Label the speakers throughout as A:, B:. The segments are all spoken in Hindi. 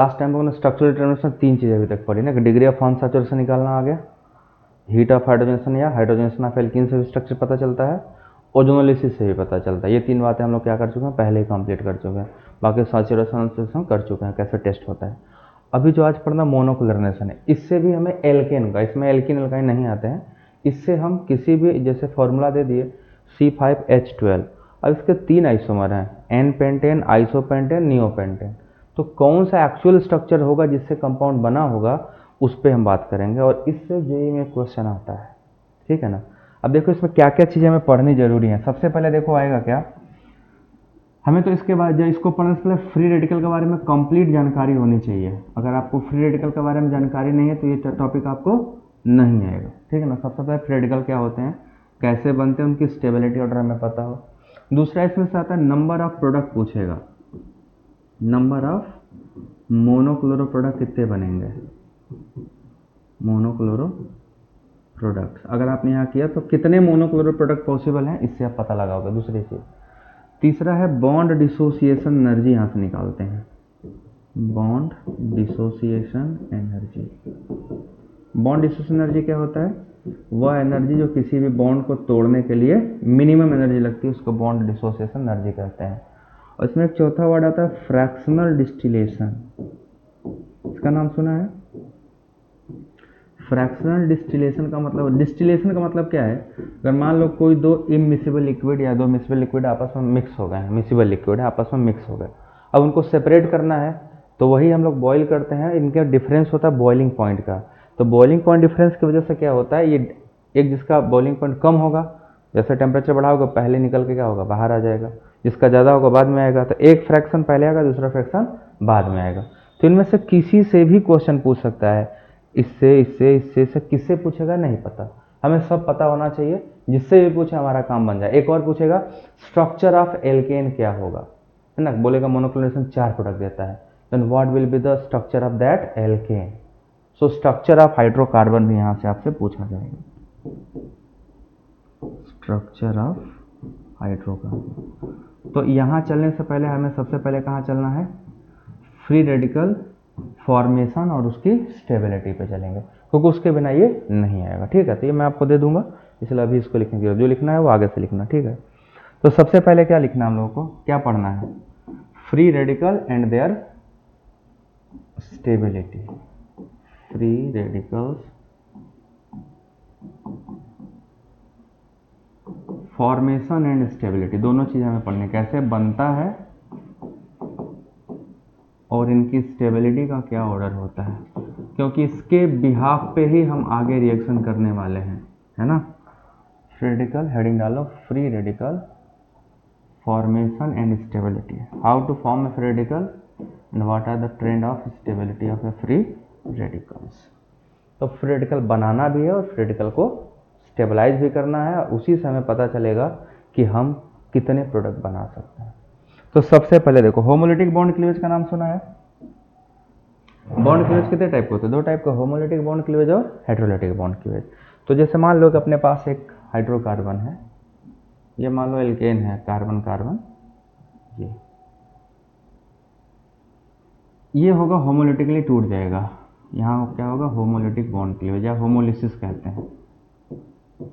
A: लास्ट टाइम हमने स्ट्रक्चरल डिटर्मिनेशन 3 चीज़ें अभी तक पढ़ी ना, कि डिग्री ऑफ नॉन सैचुरेशन निकालना आ गया, हीट ऑफ हाइड्रोजनेशन या हाइड्रोजनेशन ऑफ एल्कीन से भी स्ट्रक्चर पता चलता है, ओजोनोलिसिस से भी पता चलता है। ये 3 बातें हम लोग क्या कर चुके हैं, पहले ही कंप्लीट कर चुके हैं। बाकी सैचुरेशन कर चुके हैं, कैसे टेस्ट होता है। अभी जो आज पढ़ना मोनोक्लोरिनेशन है, इससे भी हमें एल्केन का, इसमें एल्किन एल्काइन नहीं आते हैं, इससे हम किसी भी, जैसे फॉर्मूला दे दिए C5H12, अब इसके 3 आइसोमर हैं, एन पेंटेन, आइसोपेंटेन, नियोपेंटेन। तो कौन सा एक्चुअल स्ट्रक्चर होगा जिससे कंपाउंड बना होगा, उस पर हम बात करेंगे, और इससे जेईई में क्वेश्चन आता है, ठीक है ना। अब देखो इसमें क्या क्या चीज़ें हमें पढ़नी जरूरी है। सबसे पहले देखो आएगा क्या, हमें तो इसके बाद, जब इसको पढ़ने से पहले फ्री रेडिकल के बारे में कंप्लीट जानकारी होनी चाहिए। अगर आपको फ्री रेडिकल के बारे में जानकारी नहीं है तो ये टॉपिक आपको नहीं आएगा, ठीक है ना। सबसे पहले फ्री रेडिकल क्या होते हैं, कैसे बनते हैं, उनकी स्टेबिलिटी ऑर्डर हमें पता हो। दूसरा इसमें से आता है नंबर ऑफ प्रोडक्ट पूछेगा, नंबर ऑफ मोनोक्लोरो प्रोडक्ट कितने बनेंगे, मोनोक्लोरो प्रोडक्ट्स अगर आपने यहाँ किया तो कितने मोनोक्लोरो प्रोडक्ट पॉसिबल हैं, इससे आप पता लगाओगे। दूसरी चीज़, तीसरा है बॉन्ड डिसोसिएशन एनर्जी, यहाँ से निकालते हैं, bond dissociation energy. Bond dissociation energy क्या होता है, वह एनर्जी जो किसी भी बॉन्ड को तोड़ने के लिए मिनिमम एनर्जी लगती है, उसको बॉन्ड डिसोसिएशन एनर्जी कहते हैं। और इसमें एक चौथा वर्ड आता है फ्रैक्शनल डिस्टिलेशन, इसका नाम सुना है। फ्रैक्शनल डिस्टिलेशन का मतलब, डिस्टिलेशन का मतलब क्या है, अगर मान लो कोई दो इमिसिबल लिक्विड या दो मिसिबल लिक्विड आपस में मिक्स हो गए हैं, मिसिबल लिक्विड है आपस में मिक्स हो गए, अब उनको सेपरेट करना है, तो वही हम लोग बॉईल करते हैं। इनका डिफरेंस होता है बॉइलिंग पॉइंट का। तो बॉइलिंग पॉइंट डिफरेंस की वजह से क्या होता है, ये एक जिसका बॉइलिंग पॉइंट कम होगा, जैसे टेम्परेचर बढ़ा होगा पहले निकल के क्या होगा, बाहर आ जाएगा, जिसका ज़्यादा होगा बाद में आएगा। तो एक फ्रैक्शन पहले आएगा, दूसरा फ्रैक्शन बाद में आएगा। तो इनमें से किसी से भी क्वेश्चन पूछ सकता है, इससे इससे इससे से किससे पूछेगा नहीं पता, हमें सब पता होना चाहिए, जिससे भी पूछे हमारा काम बन जाए। एक और पूछेगा स्ट्रक्चर ऑफ एल्केन क्या होगा, है ना, बोलेगा मोनोक्लोरिनेशन 4 प्रोडक्ट देता है, then what will be the structure of that alkane. So structure of hydrocarbon भी यहाँ से आपसे पूछा जाएगा, स्ट्रक्चर ऑफ हाइड्रोकार्बन। तो यहाँ चलने से पहले हमें सबसे पहले कहाँ चलना है, फ्री रेडिकल फॉर्मेशन और उसकी स्टेबिलिटी पे चलेंगे, क्योंकि उसके बिना ये नहीं आएगा, ठीक है। तो ये मैं आपको दे दूंगा, इसलिए अभी इसको लिखने की जरूरत, जो लिखना है वो आगे से लिखना, ठीक है। तो सबसे पहले क्या लिखना है हम लोगों को, क्या पढ़ना है, free radical and there stability, free radicals formation and stability, दोनों चीजें हमें पढ़नी, कैसे बनता है और इनकी स्टेबिलिटी का क्या ऑर्डर होता है, क्योंकि इसके बिहाफ पे ही हम आगे रिएक्शन करने वाले हैं, है ना। फ्री रेडिकल, हेडिंग डालो free radical formation and stability, how to form a free radical and what are the trend of stability of a free radicals. तो फ्री रेडिकल बनाना भी है और फ्री रेडिकल को स्टेबलाइज भी करना है, उसी से हमें पता चलेगा कि हम कितने प्रोडक्ट बना सकते हैं। तो सबसे पहले देखो, होमोलिटिक बॉन्ड क्लीवेज का नाम सुना है। बॉन्ड क्लीवेज कितने टाइप के होते हैं, 2 टाइप का, होमोलिटिक बॉन्ड क्लीवेज और हेटेरोलिटिक बॉन्ड क्लीवेज। तो जैसे मान लो कि अपने पास एक हाइड्रोकार्बन है, ये मान लो एल्केन है, कार्बन कार्बन, ये होगा होमोलिटिकली टूट जाएगा, यहाँ क्या होगा, होमोलिटिक बॉन्ड क्लीवेज या होमोलिसिस कहते हैं,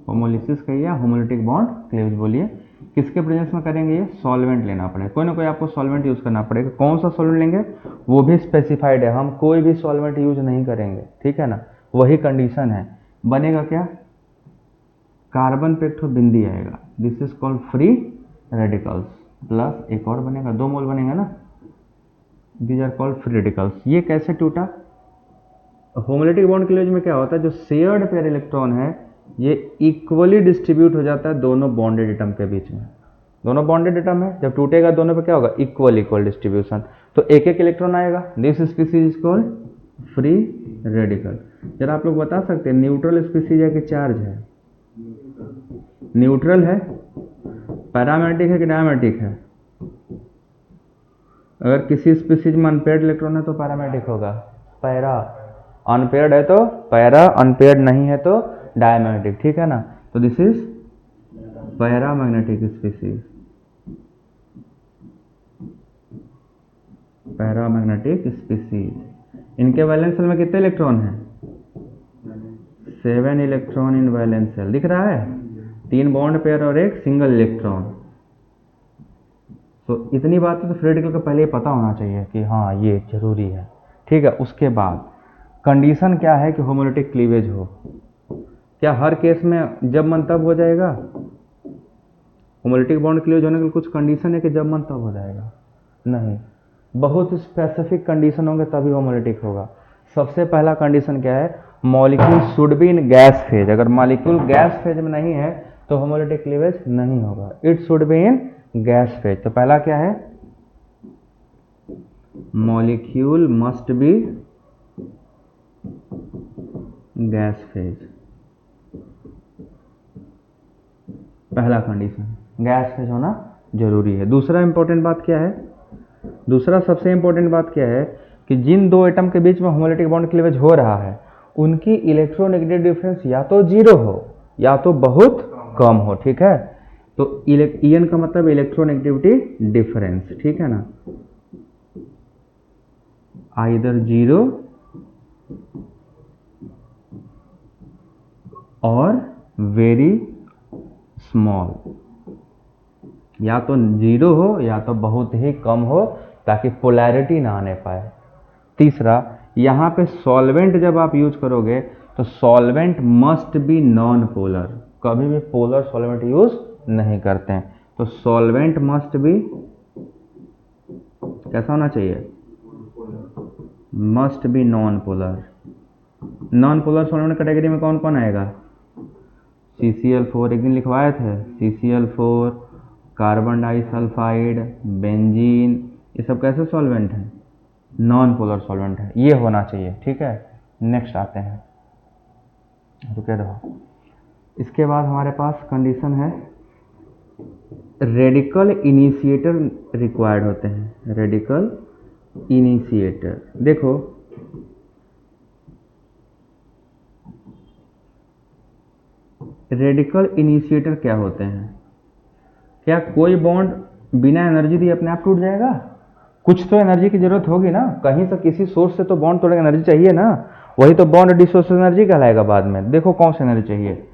A: होमोलिसिस कहिए या होमोलिटिक बॉन्ड क्लीवेज बोलिए। किसके प्रेजेंस में करेंगे, ये सॉल्वेंट लेना पड़ेगा, कोई ना कोई आपको सॉल्वेंट यूज करना पड़ेगा। कौन सा सॉल्वेंट लेंगे वो भी स्पेसिफाइड है, हम कोई भी सॉल्वेंट यूज नहीं करेंगे, ठीक है ना, वही कंडीशन है। बनेगा क्या, कार्बन पे एक बिंदी आएगा, this is called free radicals, plus एक और बनेगा, 2 मोल बनेगा ना, these are called free radicals. ये कैसे टूटा, होमोलिटिक बॉन्ड क्लीवेज में क्या होता है, जो शेयर्ड पेयर इलेक्ट्रॉन है ये इक्वली डिस्ट्रीब्यूट हो जाता है दोनों बॉन्डेड एटम के बीच में, दोनों बॉन्डेड एटम है, जब टूटेगा दोनों पे क्या होगा, इक्वल इक्वल डिस्ट्रीब्यूशन, तो एक एक इलेक्ट्रॉन आएगा, this species is called free radical. जरा आप लोग बता सकते हैं न्यूट्रल स्पीसीज है कि चार्ज है, न्यूट्रल है, पैरामेटिक है कि डायमेटिक है, अगर किसी स्पीसीज में अनपेयर्ड इलेक्ट्रॉन है तो पैरामेटिक होगा, पैरा, अनपेयर्ड है तो पैरा, अनपेयर्ड नहीं है तो डायमेटिक, ठीक है ना। तो this is paramagnetic species, paramagnetic species. इनके वैलेंस शेल में कितने इलेक्ट्रॉन हैं? 7 इलेक्ट्रॉन इन वैलेंस शेल, दिख रहा है? 3 बॉन्ड पेयर और एक सिंगल इलेक्ट्रॉन। तो इतनी बात तो फ्री रेडिकल को पहले ही पता होना चाहिए कि हाँ ये जरूरी है, ठीक है। उसके बाद कंडीशन क्या है कि होमोलिटिक क्लीवेज हो। क्या हर केस में जब मन तब हो जाएगा? होमोलिटिक बॉन्ड क्लीवेज होने के कुछ कंडीशन है कि जब मन तब हो जाएगा? नहीं, बहुत स्पेसिफिक कंडीशन होंगे तभी होमोलिटिक होगा। सबसे पहला कंडीशन क्या है? Molecule should be in gas phase. अगर मॉलिक्यूल गैस फेज में नहीं है तो होमोलिटिक क्लीवेज नहीं होगा। It should be in gas phase. तो पहला क्या है? Molecule must be gas phase, पहला कंडीशन, गैस फेज होना जरूरी है। दूसरा इंपॉर्टेंट बात क्या है? दूसरा सबसे इंपॉर्टेंट बात क्या है कि जिन दो एटम के बीच में होमोलिटिक बॉन्ड क्लीवेज हो रहा है उनकी इलेक्ट्रोनेगेटिव डिफरेंस या तो जीरो हो या तो बहुत कम हो, ठीक है। तो ईएन का मतलब इलेक्ट्रोनेगेटिविटी डिफरेंस, ठीक है ना, आइदर जीरो और वेरी स्मॉल, या तो जीरो हो या तो बहुत ही कम हो ताकि पोलैरिटी ना आने पाए। तीसरा, यहाँ पे सॉल्वेंट जब आप यूज करोगे तो solvent must be non polar, कभी भी पोलर सॉल्वेंट यूज नहीं करते हैं। तो सॉल्वेंट मस्ट बी कैसा होना चाहिए? Must be non polar. Non polar solvent category में कौन कौन आएगा? CCl4 एक दिन लिखवाए थे, CCl4, कार्बन डाइसल्फाइड, बेंजीन, ये सब कैसे सॉल्वेंट हैं? नॉन पोलर सॉल्वेंट है, ये होना चाहिए, ठीक है। नेक्स्ट आते हैं, रुके रहो। इसके बाद हमारे पास कंडीशन है रेडिकल इनिशिएटर रिक्वायर्ड होते हैं। रेडिकल इनिशिएटर, देखो रेडिकल इनिशिएटर क्या होते हैं? क्या कोई बॉन्ड बिना एनर्जी दिए अपने आप टूट जाएगा? कुछ तो एनर्जी की जरूरत होगी ना, कहीं से किसी सोर्स से तो बॉन्ड तोड़ने एनर्जी चाहिए ना, वही तो बॉन्ड डिसोसिएशन एनर्जी कहलाएगा बाद में। देखो कौन सी एनर्जी चाहिए।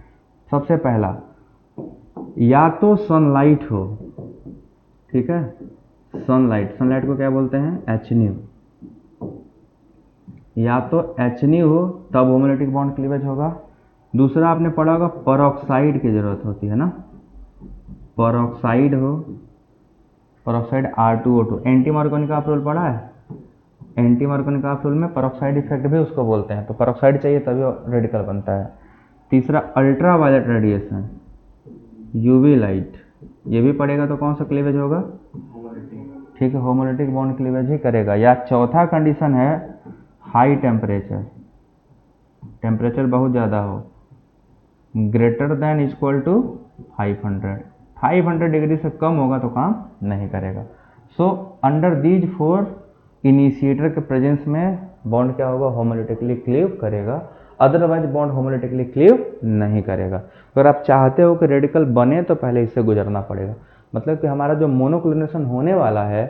A: सबसे पहला, या तो सनलाइट हो, ठीक है, सनलाइट, सनलाइट को क्या बोलते हैं? एचन्यू। या तो एचन्यू हो तब होमोलिटिक बॉन्ड क्लीवेज होगा। दूसरा आपने पढ़ा होगा परऑक्साइड की जरूरत होती है ना, परऑक्साइड हो, peroxide R2O2, anti Markovnikov rule पढ़ा है? एंटी मार्कोनिकॉफ रूल में परऑक्साइड इफेक्ट भी उसको बोलते हैं। तो परऑक्साइड चाहिए तभी रेडिकल बनता है। तीसरा ultraviolet radiation, UV light, ये भी पड़ेगा तो कौन सा क्लीवेज होगा? ठीक है, होमोलिटिक बॉन्ड क्लीवेज ही करेगा। या चौथा कंडीशन है हाई टेम्परेचर, टेम्परेचर बहुत ज़्यादा हो, greater than equal to 500 degree से कम होगा तो काम नहीं करेगा। सो अंडर दीज 4 इनिशिएटर के प्रेजेंस में बॉन्ड क्या होगा? होमोलिटिकली क्लीव करेगा, अदरवाइज बॉन्ड होमोलिटिकली क्लीव नहीं करेगा। अगर आप चाहते हो कि रेडिकल बने तो पहले इससे गुजरना पड़ेगा। मतलब कि हमारा जो मोनोक्लोनेशन होने वाला है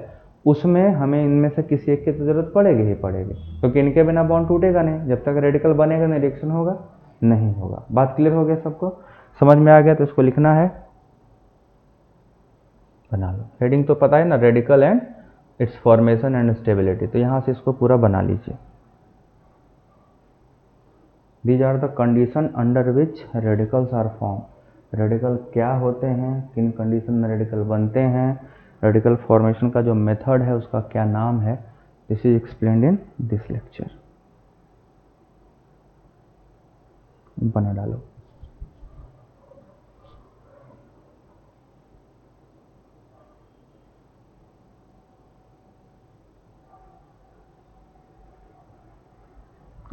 A: उसमें हमें इनमें से किसी एक की तो जरूरत पड़ेगी ही पड़ेगी, क्योंकि इनके बिना बॉन्ड टूटेगा नहीं। जब तक रेडिकल बनेगा नहीं, रिएक्शन होगा नहीं होगा। बात क्लियर हो गया? सबको समझ में आ गया? तो इसको लिखना है, बना लो। हेडिंग तो पता है ना, radical and its formation and stability, तो यहाँ से इसको पूरा बना लीजिए। These are the condition under which radicals are form. Radical क्या होते हैं, किन कंडीशन में रेडिकल बनते हैं, रेडिकल फॉर्मेशन का जो मेथड है उसका क्या नाम है, this is explained in this lecture. बना डालो।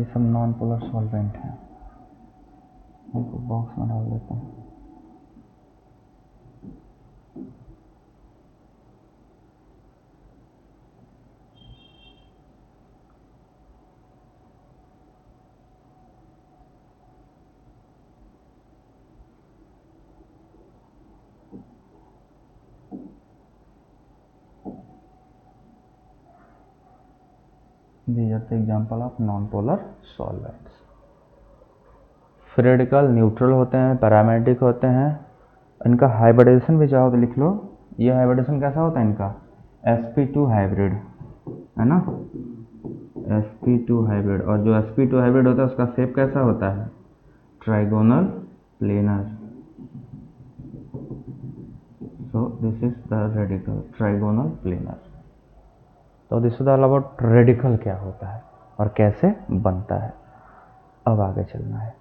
A: ये सब नॉन पोलर सॉल्वेंट है, इनको बॉक्स में डाल देता हूँ। These are the example of non-polar solvents. Free radical neutral होते हैं, पैरामेटिक होते हैं, इनका हाइब्रिडेशन भी चाहो तो लिख लो। ये हाइब्रिडेशन कैसा होता है इनका, sp2 हाइब्रिड है ना, sp2 हाइब्रिड। और जो sp2 हाइब्रिड होता है उसका शेप कैसा होता है, trigonal planar. So this is the radical trigonal planar. तो this is all about radical क्या होता है और कैसे बनता है। अब आगे चलना है।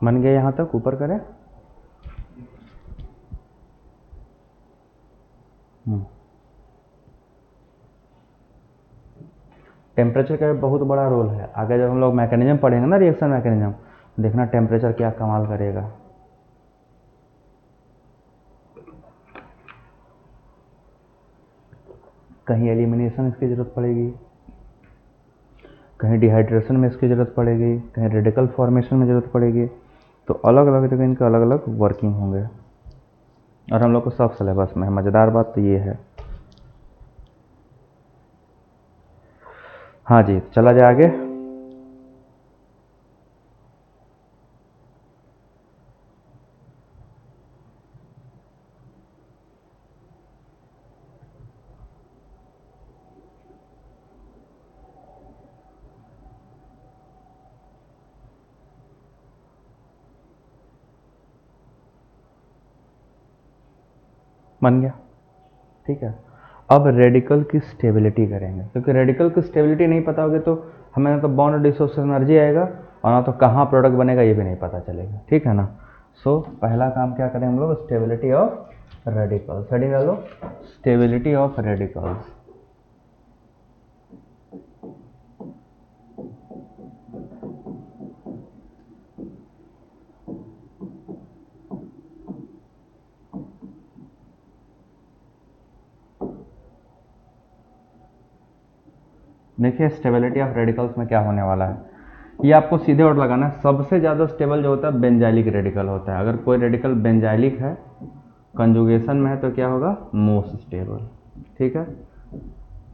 A: बन गया यहाँ तक, ऊपर करें। टेम्परेचर का बहुत बड़ा रोल है। आगे जब हम लोग मैकेनिज्म पढ़ेंगे ना, रिएक्शन मैकेनिज्म, देखना टेम्परेचर क्या कमाल करेगा। कहीं एलिमिनेशन इसकी ज़रूरत पड़ेगी, कहीं डिहाइड्रेशन में इसकी ज़रूरत पड़ेगी, कहीं रेडिकल फॉर्मेशन में ज़रूरत पड़ेगी। तो अलग अलग जगह इनके अलग अलग वर्किंग होंगे और हम लोग को सब सिलेबस में है। मज़ेदार बात तो ये है। हाँ जी, चला जाए आगे। बन गया, ठीक है। अब रेडिकल की स्टेबिलिटी करेंगे, क्योंकि रेडिकल की स्टेबिलिटी नहीं पता होगी तो हमें ना तो बॉन्ड डिसोसिएशन एनर्जी आएगा और ना तो कहाँ प्रोडक्ट बनेगा ये भी नहीं पता चलेगा, ठीक है ना। सो पहला काम क्या करें हम लोग, स्टेबिलिटी ऑफ रेडिकल्स। हेडिंग डालो, स्टेबिलिटी ऑफ रेडिकल्स। देखिए स्टेबिलिटी ऑफ रेडिकल्स में क्या होने वाला है, ये आपको सीधे वर्ड लगाना है। सबसे ज़्यादा स्टेबल जो होता है बेंजाइलिक रेडिकल होता है। अगर कोई रेडिकल बेंजाइलिक है, कंजुगेशन में है, तो क्या होगा, मोस्ट स्टेबल, ठीक है।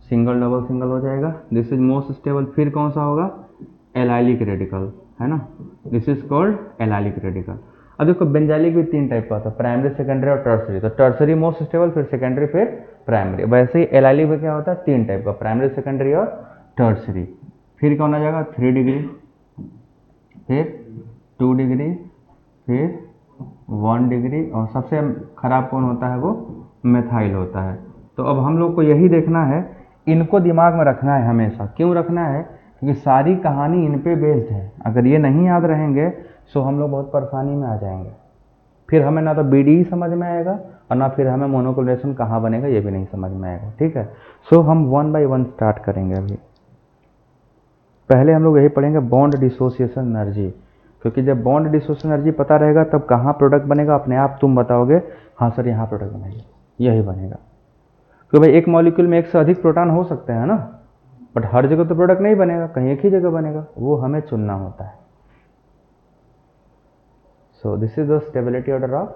A: सिंगल डबल सिंगल हो जाएगा, दिस इज मोस्ट स्टेबल। फिर कौन सा होगा, एलाइलिक रेडिकल, है ना, this is called allylic radical. अब देखो बेंजाइलिक भी तीन टाइप का होता है, प्राइमरी, सेकेंडरी और टर्सरी। तो टर्सरी मोस्ट स्टेबल, फिर सेकेंडरी, फिर प्राइमरी। वैसे ही एलाइलिक में क्या होता है, तीन टाइप का, प्राइमरी, सेकेंडरी और टर्सरी। फिर कौन आ जाएगा, 3 डिग्री, फिर 2 डिग्री, फिर 1 डिग्री, और सबसे खराब कौन होता है, वो मेथाइल होता है। तो अब हम लोग को यही देखना है, इनको दिमाग में रखना है हमेशा। क्यों रखना है, क्योंकि सारी कहानी इन पे बेस्ड है। अगर ये नहीं याद रहेंगे तो हम लोग बहुत परेशानी में आ जाएंगे। फिर हमें ना तो BDE समझ में आएगा और ना फिर हमें मोनोक्लोरेशन कहाँ बनेगा ये भी नहीं समझ में आएगा, ठीक है। सो हम 1 बाय 1 स्टार्ट करेंगे। अभी पहले हम लोग यही पढ़ेंगे बॉन्ड डिसोसिएशन एनर्जी, क्योंकि जब बॉन्ड डिसोसिएशन एनर्जी पता रहेगा तब कहाँ प्रोडक्ट बनेगा अपने आप तुम बताओगे, हाँ सर यहाँ प्रोडक्ट बनेगा, यही बनेगा। क्योंकि भाई एक मॉलिक्यूल में एक से अधिक प्रोटॉन हो सकते हैं ना, बट हर जगह तो प्रोडक्ट नहीं बनेगा, कहीं एक ही जगह बनेगा, वो हमें चुनना होता है। सो this is the stability order of.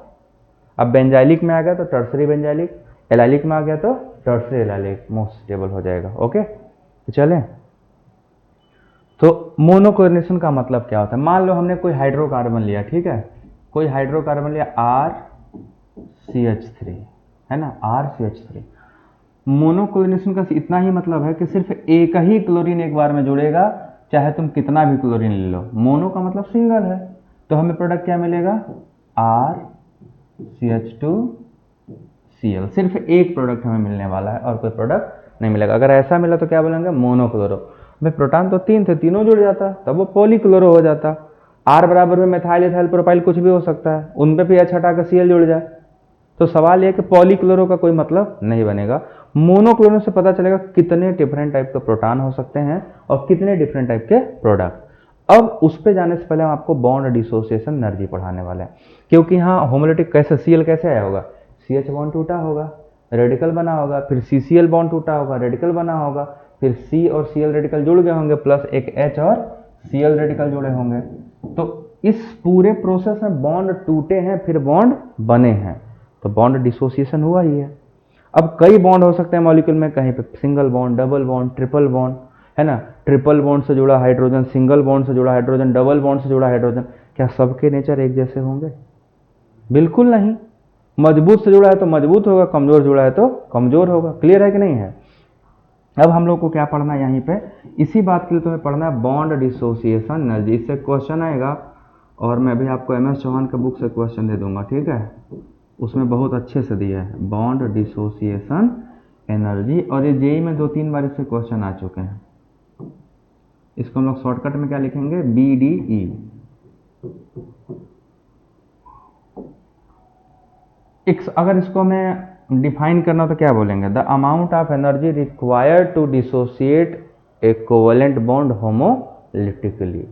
A: अब बेंजाइलिक में आ गया तो टर्सरी बेंजाइलिक, एलाइलिक में आ गया तो टर्सरी एलाइलिक, मोस्ट स्टेबल हो जाएगा। ओके, तो चलें। तो मोनोक्लोरिनेशन का मतलब क्या होता है, मान लो हमने कोई हाइड्रोकार्बन लिया, ठीक है, कोई हाइड्रोकार्बन लिया RCH3, है ना, RCH3। मोनोक्लोरिनेशन का इतना ही मतलब है कि सिर्फ एक ही क्लोरीन एक बार में जुड़ेगा, चाहे तुम कितना भी क्लोरीन ले लो। मोनो का मतलब सिंगल है, तो हमें प्रोडक्ट क्या मिलेगा, RCH2Cl। सिर्फ एक प्रोडक्ट हमें मिलने वाला है और कोई प्रोडक्ट नहीं मिलेगा। अगर ऐसा मिला तो क्या बोलेंगे, मोनोक्लोरो। भाई प्रोटॉन तो 3 थे, तीनों जुड़ जाता, तब वो पॉलीक्लोरो हो जाता। R बराबर में मेथाइल इथाइल प्रोपाइल कुछ भी हो सकता है, उन पे भी H हटा कर Cl जुड़ जाए। तो सवाल यह कि पॉलीक्लोरो का कोई मतलब नहीं बनेगा। मोनोक्लोरो से पता चलेगा कितने डिफरेंट टाइप के प्रोटॉन हो सकते हैं और कितने डिफरेंट टाइप के प्रोडक्ट। अब उस पे जाने से पहले हम आपको बॉन्ड डिसोसिएशन एनर्जी पढ़ाने वाले हैं, क्योंकि यहाँ होमोलिटिक कैसे Cl कैसे आया होगा, CH बॉन्ड टूटा होगा, रेडिकल बना होगा, फिर CCl बॉन्ड टूटा होगा, रेडिकल बना होगा, फिर C और Cl रेडिकल जुड़ गए होंगे, प्लस एक H और Cl रेडिकल जुड़े होंगे। तो इस पूरे प्रोसेस में बॉन्ड टूटे हैं फिर बॉन्ड बने हैं, तो बॉन्ड डिसोसिएशन हुआ ही है। अब कई बॉन्ड हो सकते हैं मॉलिक्यूल में, कहीं पे single bond, double bond, triple bond, है ना, ट्रिपल बॉन्ड से जुड़ा हाइड्रोजन, सिंगल बॉन्ड से जुड़ा हाइड्रोजन, डबल बॉन्ड से जुड़ा हाइड्रोजन। क्या सबके नेचर एक जैसे होंगे? बिल्कुल नहीं। मजबूत से जुड़ा है तो मजबूत होगा, कमजोर जुड़ा है तो कमजोर होगा। क्लियर है कि नहीं है? अब हम लोग को क्या पढ़ना है यहीं पे, इसी बात के लिए तुम्हें पढ़ना है बॉन्ड डिसोसिएशन एनर्जी। इससे क्वेश्चन आएगा और मैं भी आपको MS चौहान के बुक से क्वेश्चन दे दूंगा, ठीक है, उसमें बहुत अच्छे से दिया है बॉन्ड डिसोसिएशन एनर्जी, और ये जेई में 2-3 बार इससे क्वेश्चन आ चुके हैं। इसको हम लोग शॉर्टकट में क्या लिखेंगे, BDE। अगर इसको मैं डिफाइन करना तो क्या बोलेंगे, the amount of energy required to dissociate a covalent bond homolytically.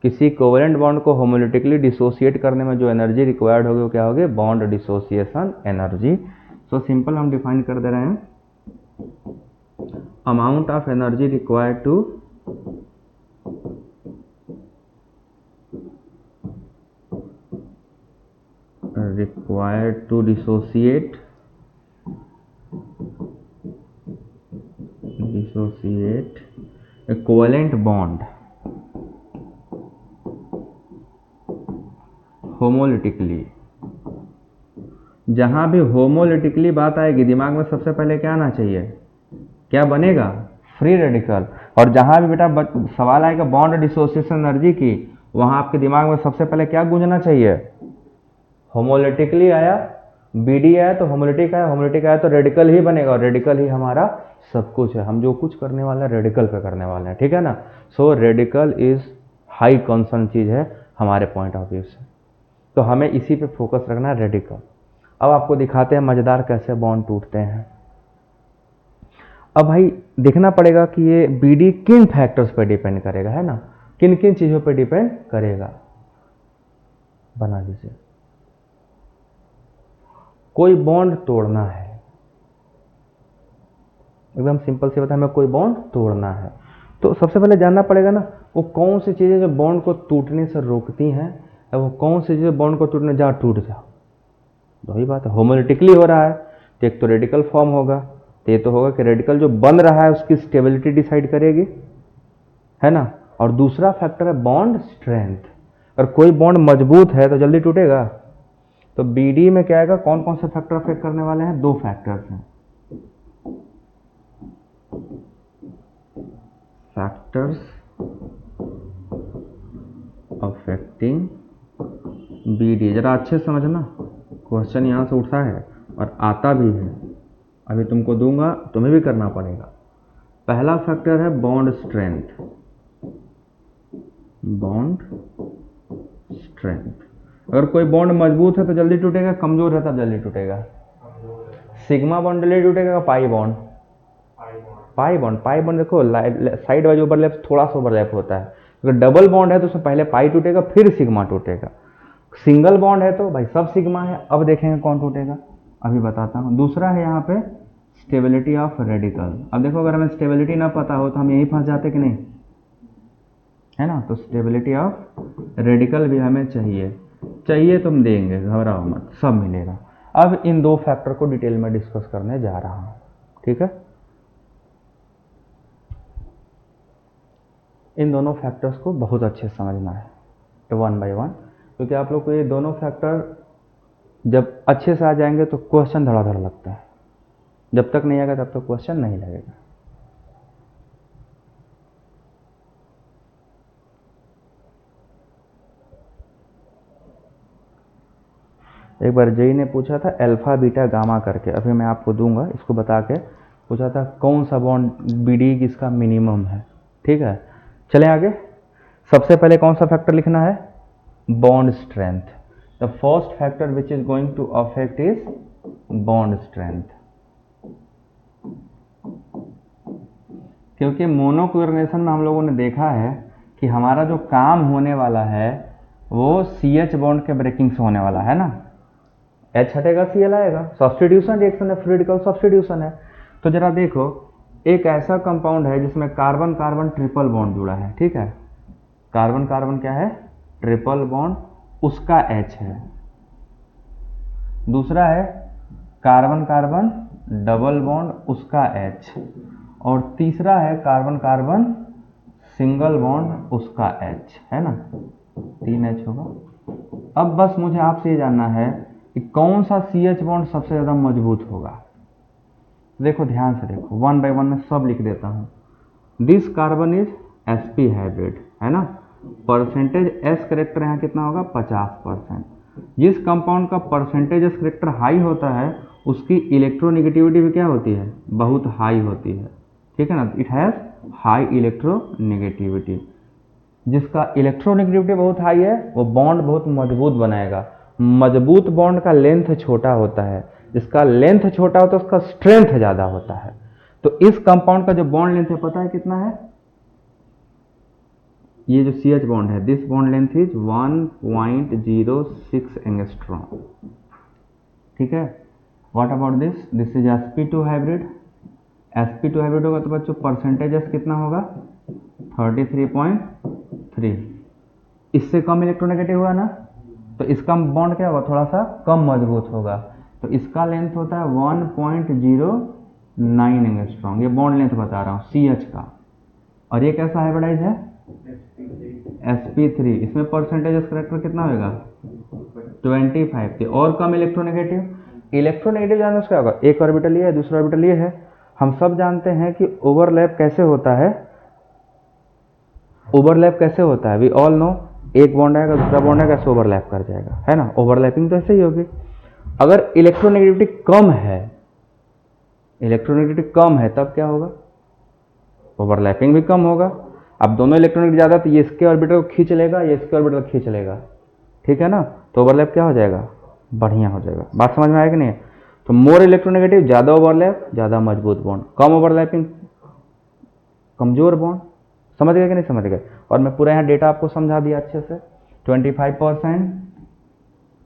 A: किसी कोवेलेंट बॉन्ड को होमोलिटिकली डिसोसिएट करने में जो एनर्जी रिक्वायर्ड होगी वो क्या होगी, bond dissociation energy. So simple हम डिफाइन कर दे रहे हैं, amount of energy required to dissociate a covalent bond homolytically. जहां भी होमोलिटिकली बात आएगी दिमाग में सबसे पहले क्या आना चाहिए, क्या बनेगा, फ्री रेडिकल। और जहां भी बेटा सवाल आएगा बॉन्ड डिसोसिएशन एनर्जी की, वहां आपके दिमाग में सबसे पहले क्या गूंजना चाहिए, होमोलिटिकली आया, BD आया तो होमोलिटिक आया, होमोलिटिक आया तो रेडिकल ही बनेगा, और रेडिकल ही हमारा सब कुछ है। हम जो कुछ करने वाले हैं रेडिकल पे करने वाले हैं, ठीक है ना। सो रेडिकल इज हाई कंसर्न चीज है हमारे पॉइंट ऑफ व्यू से, तो हमें इसी पे फोकस रखना है, रेडिकल। अब आपको दिखाते हैं मजेदार कैसे बॉन्ड टूटते हैं। अब भाई देखना पड़ेगा कि ये BD किन फैक्टर्स पे डिपेंड करेगा, है ना, किन किन चीजों पे डिपेंड करेगा। बना लीजिए, कोई बॉन्ड तोड़ना है, एकदम सिंपल सी बात है, हमें कोई बॉन्ड तोड़ना है, तो सबसे पहले जानना पड़ेगा ना वो कौन सी चीजें जो बॉन्ड को टूटने से रोकती हैं, या वो कौन सी चीजें बॉन्ड को टूटने जा टूट जाओ। वही बात है, होमोलिटिकली हो रहा है तो एक तो रेडिकल फॉर्म होगा, तो ये तो होगा कि रेडिकल जो बन रहा है उसकी स्टेबिलिटी डिसाइड करेगी, है ना। और दूसरा फैक्टर है बॉन्ड स्ट्रेंथ, अगर कोई बॉन्ड मजबूत है तो जल्दी टूटेगा। तो BD में क्या आएगा, कौन कौन से फैक्टर अफेक्ट करने वाले हैं, 2 फैक्टर्स हैं, फैक्टर्स अफेक्टिंग BD। जरा अच्छे से समझना, क्वेश्चन यहां से उठा है और आता भी है, अभी तुमको दूंगा, तुम्हें भी करना पड़ेगा। पहला फैक्टर है बॉन्ड स्ट्रेंथ, बॉन्ड स्ट्रेंथ। अगर कोई बॉन्ड मजबूत है तो जल्दी टूटेगा, कमजोर है तब जल्दी टूटेगा। सिग्मा बॉन्ड जल्दी टूटेगा, पाई बॉन्ड, पाई बॉन्ड देखो साइड वाइज ओवरलैप, थोड़ा सा ओवरलैप होता है। अगर डबल बॉन्ड है तो उसमें पहले पाई टूटेगा फिर सिग्मा टूटेगा। सिंगल बॉन्ड है तो भाई सब सिग्मा है। अब देखेंगे कौन टूटेगा, अभी बताता हूँ। दूसरा है यहाँ पे स्टेबिलिटी ऑफ रेडिकल। अब देखो अगर हमें स्टेबिलिटी ना पता हो तो हम यहीं फंस जाते कि नहीं, है ना। तो स्टेबिलिटी ऑफ रेडिकल भी हमें चाहिए तुम देंगे, घबराओ मत, सब मिलेगा। अब इन 2 फैक्टर को डिटेल में डिस्कस करने जा रहा हूं, ठीक है। इन दोनों फैक्टर्स को बहुत अच्छे से समझना है, तो 1 बाय 1, क्योंकि आप लोग को ये दोनों फैक्टर जब अच्छे से आ जाएंगे तो क्वेश्चन धड़ाधड़ लगता है, जब तक नहीं आएगा तब तक क्वेश्चन नहीं लगेगा। एक बार जेई ने पूछा था अल्फा बीटा गामा करके, अभी मैं आपको दूंगा, इसको बता के पूछा था कौन सा बॉन्ड BD किसका मिनिमम है, ठीक है। चलें आगे। सबसे पहले कौन सा फैक्टर लिखना है, bond strength. The first factor which is going to affect is bond strength. क्योंकि मोनोक्लोरिनेशन में हम लोगों ने देखा है कि हमारा जो काम होने वाला है वो CH बॉन्ड के ब्रेकिंग से होने वाला है ना, H हटेगा Cl आएगा, सब्स्टिट्यूशन रिएक्शन है, फ्री रेडिकल सब्स्टिट्यूशन है। तो जरा देखो, एक ऐसा कंपाउंड है जिसमें कार्बन कार्बन ट्रिपल बॉन्ड जुड़ा है, ठीक है, कार्बन कार्बन क्या है, ट्रिपल बॉन्ड, उसका H है। दूसरा है कार्बन कार्बन डबल बॉन्ड, उसका H। और तीसरा है कार्बन कार्बन सिंगल बॉन्ड, उसका H, है ना, 3 H होगा। अब बस मुझे आपसे ये जानना है कि कौन सा CH बॉन्ड सबसे ज़्यादा मजबूत होगा। देखो ध्यान से देखो, 1 बाय 1 में सब लिख देता हूँ। This carbon is sp hybrid, है ना, परसेंटेज S करेक्टर यहाँ कितना होगा, 50%। जिस कंपाउंड का परसेंटेज S करेक्टर हाई होता है उसकी इलेक्ट्रोनेगेटिविटी भी क्या होती है, बहुत हाई होती है, ठीक है ना, इट हैज़ हाई इलेक्ट्रोनेगेटिविटी। जिसका इलेक्ट्रोनेगेटिविटी बहुत हाई है वो बॉन्ड बहुत मजबूत बनाएगा। मजबूत बॉन्ड का लेंथ छोटा होता है, जिसका लेंथ छोटा होता है उसका स्ट्रेंथ ज़्यादा होता है। तो इस कंपाउंड का जो बॉन्ड लेंथ है पता है कितना है, ये जो CH बॉन्ड है, this bond length is 1.06 angstrom, ठीक है। What about this, this is sp2 hybrid. sp2 hybrid होगा तो बच्चों परसेंटेज S कितना होगा, 33.3। इससे कम इलेक्ट्रोनेगेटिव हुआ ना, तो इसका बॉन्ड क्या होगा, थोड़ा सा कम मजबूत होगा। तो इसका लेंथ होता है 1.09 एंगस्ट्रॉम, ये बॉन्ड लेंथ बता रहा हूँ CH का। और ये कैसा हाइब्रिडाइज है, sp3। इसमें परसेंटेज करेक्टर कितना होगा, 25 थी, और कम इलेक्ट्रोनेगेटिव। इलेक्ट्रोनेगेटिव जानते हो क्या होगा, एक ऑर्बिटल ये है, दूसरा ऑर्बिटल ये है। हम सब जानते हैं कि ओवरलैप कैसे होता है, ओवरलैप कैसे होता है, वी ऑल नो, एक बॉन्ड आएगा दूसरा बॉन्ड आएगा, ऐसे ओवरलैप कर जाएगा, है ना, ओवरलैपिंग तो ऐसे ही होगी। अगर इलेक्ट्रोनेगेटिविटी कम है, इलेक्ट्रोनेगेटिविटी कम है तब क्या होगा, ओवरलैपिंग भी कम होगा। अब दोनों इलेक्ट्रोनेगेटिव ज़्यादा तो ये इसके ऑर्बिटल को खींच लेगा, ये इसके ऑर्बिटल को खींच लेगा, ठीक है ना, तो ओवरलैप क्या हो जाएगा, बढ़िया हो जाएगा। बात समझ में आएगी नहीं, तो मोर इलेक्ट्रोनेगेटिव ज़्यादा ओवरलैप, ज़्यादा मजबूत बॉन्ड, कम ओवरलैपिंग कमजोर बॉन्ड। समझ गए कि नहीं समझ गए। और मैं पूरा यहाँ डेटा आपको समझा दिया अच्छे से, 25%,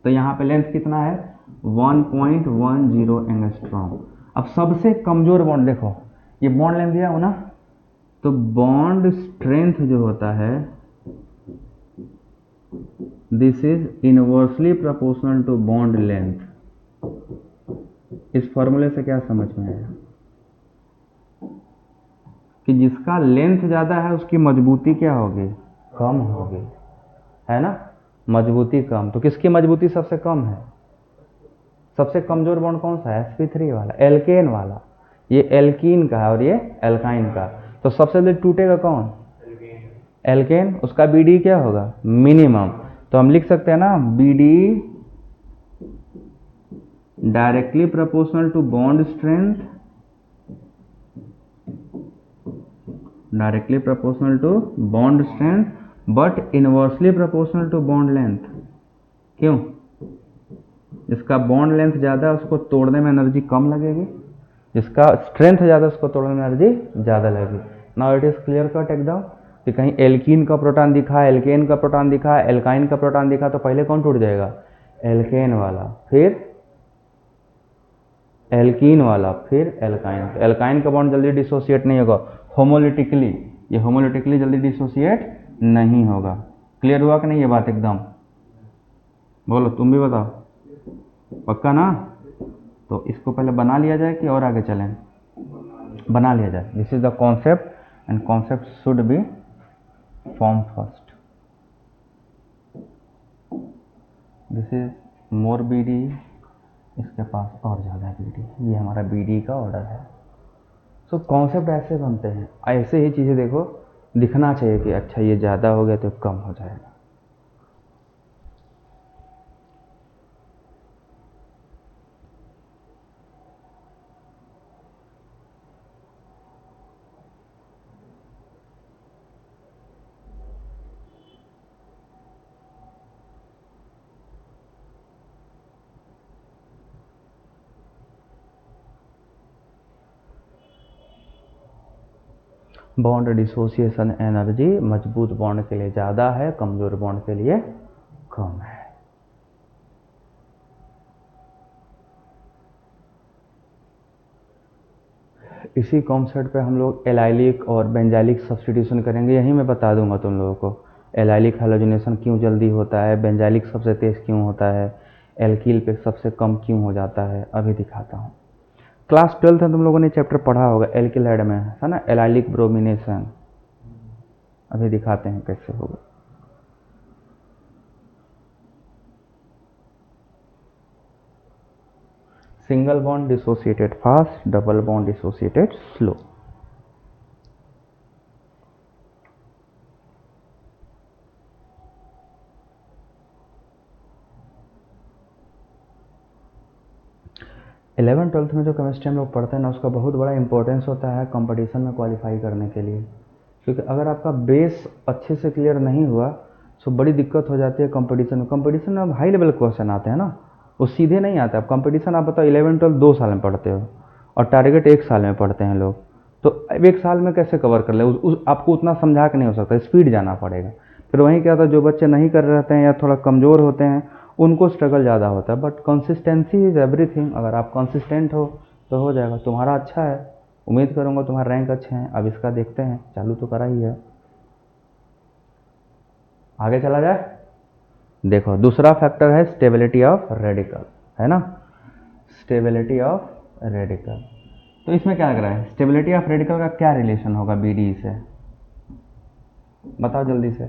A: तो यहाँ पे लेंथ कितना है, 1.10 एंगस्ट्रॉम। अब सबसे कमजोर बॉन्ड देखो, ये बॉन्ड लेंथ दिया हो ना, तो बॉन्ड स्ट्रेंथ जो होता है this is inversely proportional to bond length. इस फॉर्मूले से क्या समझ में आया कि जिसका लेंथ ज़्यादा है उसकी मजबूती क्या होगी, कम होगी, है ना, मजबूती कम। तो किसकी मजबूती सबसे कम है, सबसे कमजोर बॉन्ड कौन सा है, sp3 वाला, एल्केन वाला। ये एल्कीन का है और ये एल्काइन का। तो सबसे जल्दी टूटेगा कौन, एल्केन, उसका BD क्या होगा, मिनिमम। तो हम लिख सकते हैं ना, BD directly proportional to bond strength, directly proportional to bond strength, but inversely proportional to bond length. क्यों, जिसका बॉन्ड लेंथ ज़्यादा है उसको तोड़ने में एनर्जी कम लगेगी, जिसका स्ट्रेंथ ज़्यादा उसको तोड़ने में एनर्जी ज़्यादा लगेगी। Now it is clear cut एकदम कि कहीं एल्कीन का प्रोटॉन दिखा, एल्केन का प्रोटॉन दिखा, एल्काइन का प्रोटॉन दिखा, तो पहले कौन टूट जाएगा, एल्केन वाला, फिर एल्कीन वाला, फिर एल्काइन। तो एल्काइन का बॉन्ड जल्दी डिसोसिएट नहीं होगा होमोलिटिकली, ये होमोलिटिकली जल्दी डिसोसिएट नहीं होगा। क्लियर हुआ कि नहीं ये बात एकदम, बोलो तुम भी बताओ, पक्का ना। तो इसको पहले बना लिया जाए कि और आगे चलें, बना लिया जाए। This is the concept and concept should be form first. This is more BD, इसके पास और ज़्यादा BD, ये हमारा BD का ऑर्डर है। सो कॉन्सेप्ट ऐसे बनते हैं, ऐसे ही चीज़ें देखो दिखना चाहिए कि अच्छा ये ज़्यादा हो गया तो कम हो जाएगा। बॉन्ड डिसोसिएशन एनर्जी मजबूत बॉन्ड के लिए ज़्यादा है, कमजोर बॉन्ड के लिए कम है। इसी कॉन्सेप्ट पे हम लोग एलाइलिक और बेंजाइलिक सब्स्टिट्यूशन करेंगे। यहीं मैं बता दूंगा तुम लोगों को एलाइलिक हैलोजिनेशन क्यों जल्दी होता है, बेंजाइलिक सबसे तेज क्यों होता है, एल्कील पे सबसे कम क्यों हो जाता है, अभी दिखाता हूँ। क्लास 12th में तुम लोगों ने चैप्टर पढ़ा होगा एल्किलाइड में, है ना, एलाइलिक ब्रोमिनेशन। अभी दिखाते हैं कैसे होगा। Single bond dissociated fast, double bond dissociated slow. Eleven twelfth में जो केमिस्ट्री हम लोग पढ़ते हैं ना, उसका बहुत बड़ा इंपॉर्टेंस होता है कंपटीशन में क्वालिफाई करने के लिए। क्योंकि अगर आपका बेस अच्छे से क्लियर नहीं हुआ तो बड़ी दिक्कत हो जाती है कंपटीशन में। कंपटीशन में अब हाई लेवल क्वेश्चन आते हैं ना, वो सीधे नहीं आते। अब कंपटीशन आप बताओ 11-12 2 साल में पढ़ते हो और टारगेट 1 साल में पढ़ते हैं लोग, तो अब 1 साल में कैसे कवर कर ले? आपको उतना समझा के नहीं हो सकता, स्पीड जाना पड़ेगा। फिर वहीं क्या होता है, जो बच्चे नहीं कर रहते हैं या थोड़ा कमज़ोर होते हैं उनको स्ट्रगल ज़्यादा होता है। But consistency is everything. अगर आप कंसिस्टेंट हो तो हो जाएगा। तुम्हारा अच्छा है, उम्मीद करूँगा तुम्हारे रैंक अच्छे हैं। अब इसका देखते हैं, चालू तो करा ही है, आगे चला जाए। देखो दूसरा फैक्टर है स्टेबिलिटी ऑफ रेडिकल, है ना, स्टेबिलिटी ऑफ रेडिकल। तो इसमें क्या लग रहा है, स्टेबिलिटी ऑफ रेडिकल का क्या रिलेशन होगा बीडी से? बताओ जल्दी से,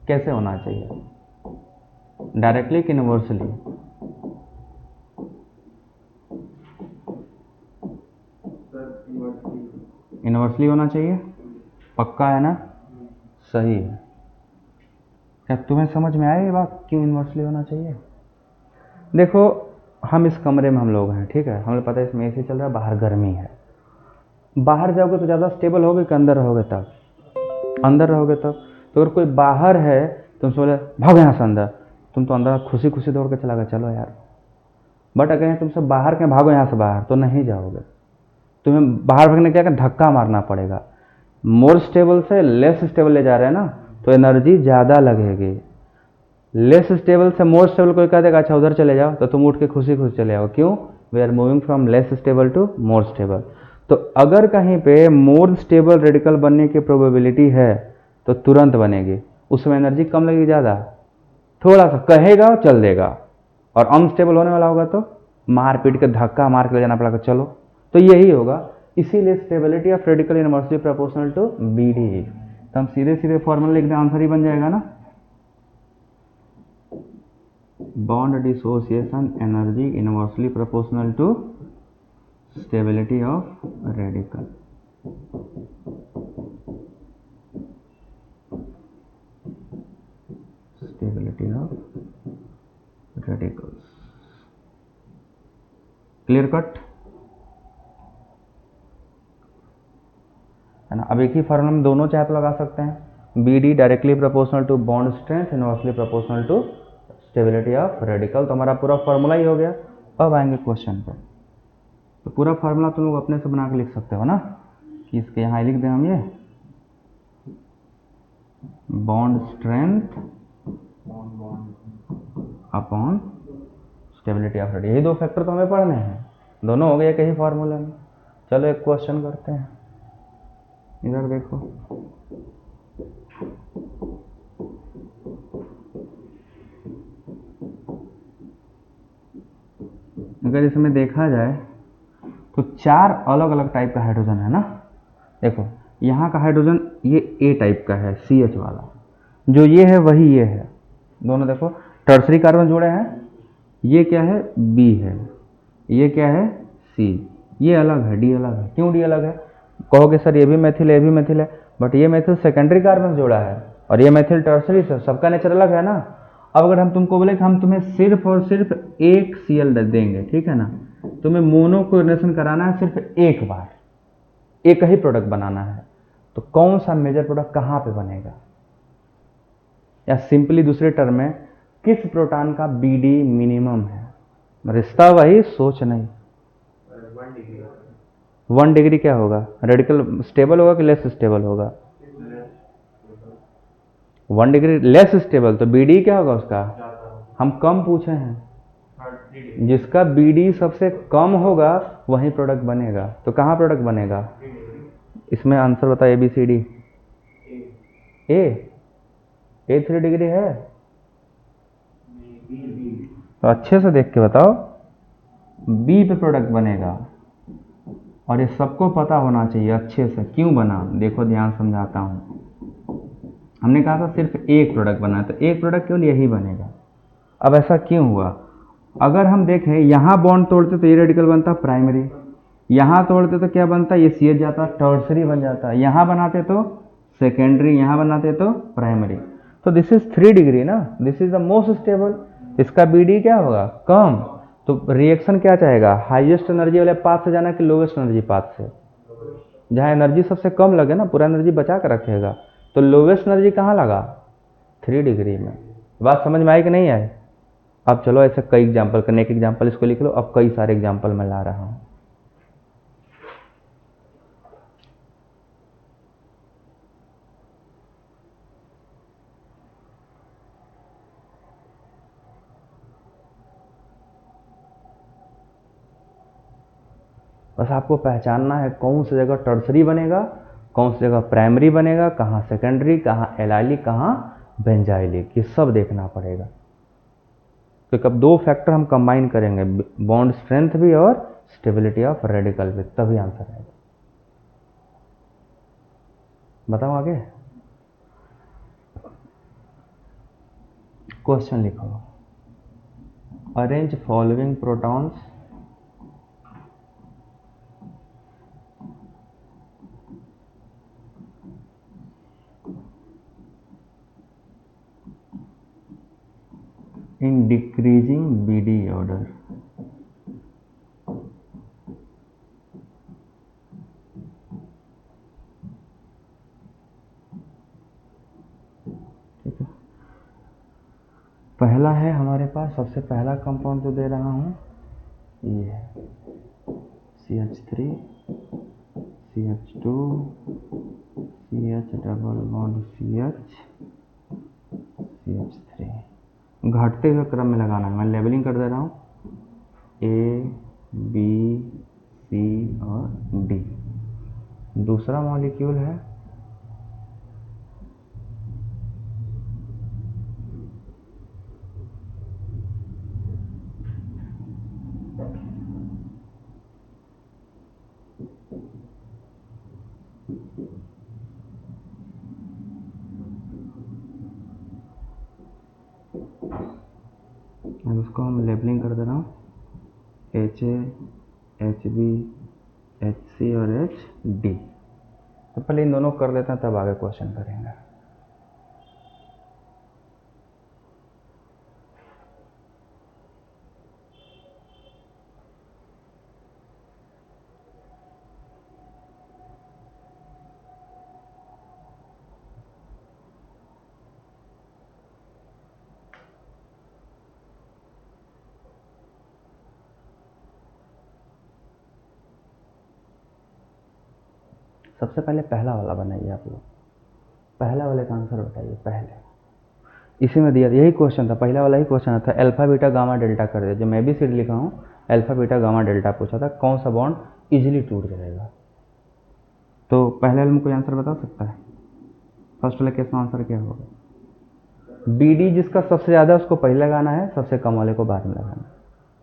A: कैसे होना चाहिए, डायरेक्टली कि इनवर्सली? इनवर्सली होना चाहिए, पक्का है ना? सही है। क्या तुम्हें समझ में आया ये बात, क्यों इनवर्सली होना चाहिए? देखो हम इस कमरे में हम लोग हैं, ठीक है, हमें पता है इसमें एसी चल रहा है, बाहर गर्मी है। बाहर जाओगे तो ज़्यादा स्टेबल होगे कि अंदर रहोगे तब? अंदर रहोगे तब। तो अगर कोई बाहर है तुमसे बोले भाग यहाँ से अंदर, तुम तो अंदर खुशी खुशी दौड़ के चला गए, चलो यार। बट अगर तुमसे बाहर के भागो यहाँ से बाहर, तो नहीं जाओगे। तुम्हें बाहर भागने क्या धक्का मारना पड़ेगा। मोर स्टेबल से लेस स्टेबल ले जा रहे हैं ना, तो एनर्जी ज़्यादा लगेगी। लेस स्टेबल से मोर स्टेबल कोई कह देगा अच्छा उधर चले जाओ, तो तुम उठ के खुशी खुशी चले जाओ। क्यों? We are moving from less stable to more stable. तो अगर कहीं पे मोर स्टेबल रेडिकल बनने की प्रोबेबिलिटी है तो तुरंत बनेगी। उसमें एनर्जी कम लगेगी ज़्यादा, थोड़ा सा कहेगा और चल देगा। और अनस्टेबल होने वाला होगा तो मार पीट के धक्का मार के ले जाना पड़ेगा, चलो। तो यही होगा। इसीलिए stability of radical inversely proportional to B D. तो हम सीधे सीधे फॉर्मूला लिख दें, आंसर ही बन जाएगा ना। Bond dissociation energy inversely proportional to stability of radical. Stability of radicals. Clear cut है ना। अब एक ही फॉर्मूला में दोनों चाहे तो लगा सकते हैं। B D directly proportional to bond strength, inversely proportional to stability of radical. तो हमारा पूरा फॉर्मूला ही हो गया। अब आएंगे क्वेश्चन पर। तो पूरा फार्मूला तुम लोग अपने से बना के लिख सकते हो ना, कि इसके यहाँ लिख दें हम ये bond strength upon stability of radical. यही दो फैक्टर तो हमें पढ़ने हैं, दोनों हो गए एक ही फार्मूले में। चलो एक क्वेश्चन करते हैं, इधर देखो। अगर इसमें देखा जाए तो 4 अलग अलग टाइप का हाइड्रोजन है ना। देखो यहाँ का हाइड्रोजन ये ए टाइप का है, CH वाला। जो ये है वही ये है, दोनों देखो टर्सरी कार्बन जुड़े हैं। ये क्या है, B है। ये क्या है, C। ये अलग है, D अलग है। क्यों D अलग है? कहोगे सर ये भी मेथिल है, ये भी मेथिल है, बट ये मेथिल सेकेंडरी कार्बन जोड़ा है और ये मेथिल टर्सरी से, सबका नेचर अलग है ना। अब अगर हम तुमको बोले कि हम तुम्हें सिर्फ और सिर्फ एक Cl देंगे, ठीक है ना, तुम्हें मोनो कोऑर्डिनेशन कराना है सिर्फ एक बार, एक ही प्रोडक्ट बनाना है, तो कौन सा मेजर प्रोडक्ट कहाँ पे बनेगा? या सिंपली दूसरे टर्म में किस प्रोटॉन का BD मिनिमम है? रिश्ता वही, सोच नहीं। 1 डिग्री क्या होगा, रेडिकल स्टेबल होगा कि लेस स्टेबल होगा? 1 डिग्री लेस स्टेबल, तो बी डी क्या होगा उसका? हम कम पूछे हैं, जिसका बी डी सबसे कम होगा वही प्रोडक्ट बनेगा। तो कहाँ प्रोडक्ट बनेगा? इसमें आंसर बताओ, A B C D. A 3 degree है तो अच्छे से देख के बताओ, बी पे प्रोडक्ट बनेगा। और ये सबको पता होना चाहिए अच्छे से क्यों बना। देखो ध्यान समझाता हूँ। हमने कहा था सिर्फ एक प्रोडक्ट बना है, तो एक प्रोडक्ट केवल यही बनेगा। अब ऐसा क्यों हुआ? अगर हम देखें यहाँ बॉन्ड तोड़ते तो ये रेडिकल बनता प्राइमरी, यहाँ तोड़ते तो क्या बनता, ये सी एच जाता टर्सरी बन जाता, यहाँ बनाते तो सेकेंडरी, यहाँ बनाते तो प्राइमरी। तो दिस इज 3 डिग्री ना, this is the most stable. इसका बी डी क्या होगा? कम। तो रिएक्शन क्या चाहेगा? हाईएस्ट एनर्जी वाले पाथ से जाना कि लोवेस्ट एनर्जी पाथ से? जहाँ एनर्जी सबसे कम लगे ना, पूरा एनर्जी बचा कर रखेगा। तो लोवेस्ट एनर्जी कहाँ लगा? 3 डिग्री में। बात समझ में आई कि नहीं आई? अब चलो ऐसे कई एग्जाम्पल करने, एक एग्जाम्पल इसको लिख लो, अब कई सारे एग्जाम्पल मैं ला रहा हूँ। बस आपको पहचानना है कौन सी जगह टर्सरी बनेगा, कौन सी जगह प्राइमरी बनेगा, कहाँ सेकेंडरी, कहाँ एलाइलिक, कहाँ बेंजाइलिक, ये सब देखना पड़ेगा। क्योंकि अब 2 फैक्टर हम कंबाइन करेंगे, बॉन्ड स्ट्रेंथ भी और स्टेबिलिटी ऑफ रेडिकल भी, तभी आंसर आएगा। बताओ आगे। क्वेश्चन लिखो, arrange following protons in decreasing BD order। ठीक है, पहला है हमारे पास, सबसे पहला कंपाउंड जो दे रहा हूँ ये है CH3 CH2 CH double bond CH CH3। घटते हुए क्रम में लगाना है, मैं लेबलिंग कर दे रहा हूँ A B C और D। दूसरा मॉलिक्यूल है अब उसको हम लेबलिंग कर दे रहा हूँ HA HB HC और HD। तो पहले इन दोनों कर लेते हैं, तब आगे क्वेश्चन करेंगे। सबसे पहले पहला वाला बनाइए आप लोग, पहला वाले का आंसर बताइए पहले। इसी में दिया, यही क्वेश्चन था, पहला वाला ही क्वेश्चन था, अल्फा बीटा गामा डेल्टा कर दिया। जो मैं भी सीड लिखा हूँ अल्फा बीटा गामा डेल्टा पूछा था, कौन सा बॉन्ड इजीली टूट जाएगा। तो पहले वाले में कोई आंसर बता सकता है? फर्स्ट वाले केस में आंसर क्या होगा? बी डी जिसका सबसे ज़्यादा उसको पहले लगाना है, सबसे कम वाले को बाद में लगाना है।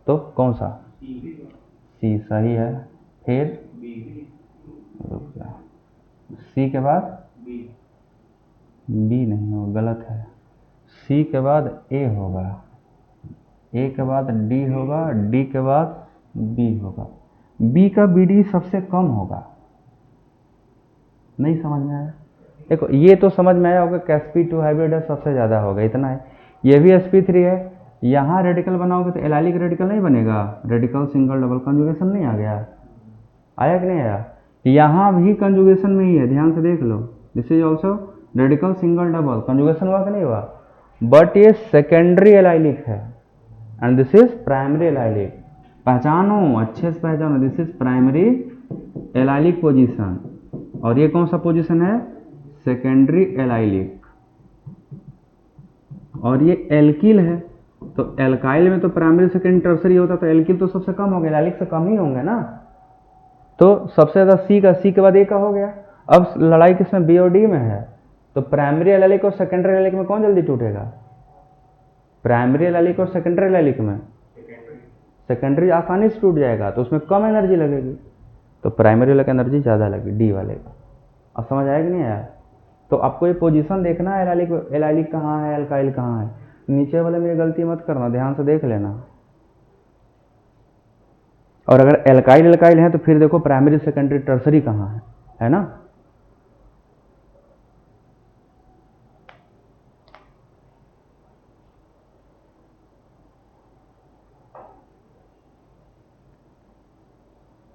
A: तो कौन सा? सी सही है। फिर सी के बाद बी नहीं होगा, गलत है। सी के बाद ए होगा, ए के बाद डी होगा, डी के बाद बी होगा। बी का बी डी सबसे कम होगा। नहीं समझ में आया? देखो ये तो समझ में आया होगा कि sp2 हाइब्रिड है, सबसे ज़्यादा होगा, इतना है। ये भी sp3 है, यहाँ रेडिकल बनाओगे तो एलाइलिक रेडिकल नहीं बनेगा, रेडिकल सिंगल डबल कंजुगेशन नहीं आ गया? आया कि नहीं आया? यहाँ भी कंजुगेशन में ही है, ध्यान से देख लो। This is also radical single double, conjugation हुआ कि नहीं हुआ? बट ये सेकेंडरी एलाइलिक है and this is primary allylic. पहचानो, अच्छे से पहचानो, this is primary allylic position, और ये कौन सा पोजीशन है, सेकेंडरी एलाइलिक, और ये एल्किल है। तो एल्काइल में तो प्राइमरी सेकेंडरी टर्सरी होता, तो एल्किल तो सबसे कम हो गया, एलाइलिक से कम ही होंगे ना। तो सबसे ज़्यादा सी का, सी के बाद ए का हो गया। अब लड़ाई किसमें, बी और डी में है। तो प्राइमरी एलाइलिक और सेकेंडरी एलाइलिक में कौन जल्दी टूटेगा, प्राइमरी एलाइलिक और सेकेंडरी एलाइलिक में सेकेंडरी आसानी से टूट जाएगा, तो उसमें कम एनर्जी लगेगी, तो प्राइमरी वाले का एनर्जी ज़्यादा लगेगी, डी वाले का। अब समझ आया कि नहीं आया। तो आपको ये पोजीशन देखना है, एलाइलिक एलाइलिक कहाँ है, एल्काइल कहाँ है। नीचे वाले में ये गलती मत करना, ध्यान से देख लेना। और अगर एल्काइल एल्काइल है तो फिर देखो प्राइमरी सेकेंडरी टर्सरी कहाँ है ना।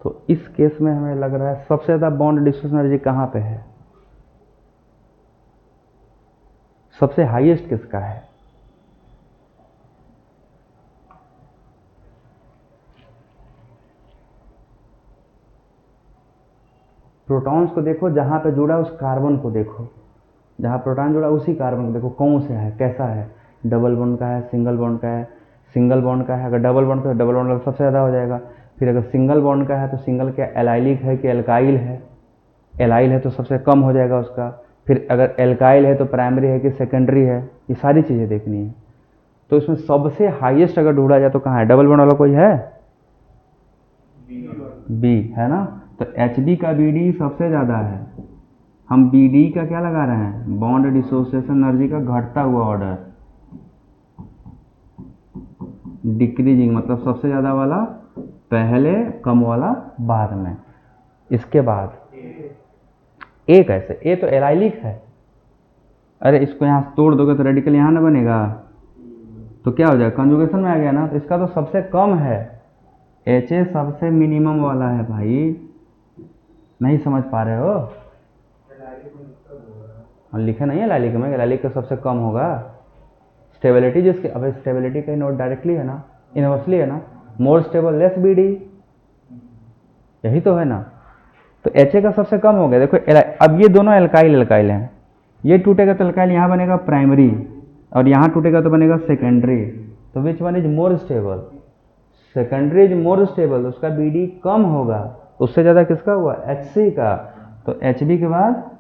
A: तो इस केस में हमें लग रहा है सबसे ज़्यादा बॉन्ड डिस्ट्रीब्यूशन एनर्जी कहाँ पे है, सबसे हाईएस्ट किसका है, प्रोटॉन्स को देखो, जहाँ पे जुड़ा उस कार्बन को देखो, जहाँ प्रोटॉन जुड़ा उसी कार्बन को देखो कौन सा है, कैसा है, डबल बॉन्ड का है, सिंगल बॉन्ड का है, सिंगल बॉन्ड का है। अगर डबल बॉन्ड का है, डबल बॉन्ड सबसे ज़्यादा हो जाएगा। फिर अगर सिंगल बॉन्ड का है तो सिंगल क्या एलाइलिक है कि एल्काइल है, एलाइल है तो सबसे कम हो जाएगा उसका। फिर अगर एल्काइल है तो प्राइमरी है कि सेकेंडरी है, ये सारी चीज़ें देखनी है। तो इसमें सबसे हाईएस्ट अगर ढूंढा जाए तो कहाँ है, डबल बॉन्ड वाला कोई है, बी है ना। तो एच बी का बी डी सबसे ज़्यादा है। हम बी डी का क्या लगा रहे हैं, बॉन्ड डिसोसिएशन एनर्जी का घटता हुआ ऑर्डर, डिक्रीजिंग, मतलब सबसे ज़्यादा वाला पहले, कम वाला बाद में। इसके बाद ए कैसे, ए तो एलाइलिक है। अरे इसको यहाँ तोड़ दोगे तो रेडिकल यहाँ ना बनेगा, तो क्या हो जाएगा, कंजुगेशन में आ गया ना। तो इसका तो सबसे कम है, एच ए सबसे मिनिमम वाला है भाई, नहीं समझ पा रहे हो। लिखे नहीं है एलाइलिक में, एलाइलिक का सबसे कम होगा। स्टेबिलिटी जिसके, अब स्टेबिलिटी का नोट डायरेक्टली है ना, इनवर्सली है ना, more stable less B D, यही तो है ना। तो एच ए का सबसे कम हो गया। देखो अब ये दोनों एल्काइल एल्काइल हैं, ये टूटेगा तो एल्काइल यहाँ बनेगा प्राइमरी, और यहाँ टूटेगा तो बनेगा सेकेंडरी। तो which one is more stable, secondary is more stable, उसका बी डी कम होगा। उससे ज़्यादा किसका हुआ, एच सी का। तो एच बी के बाद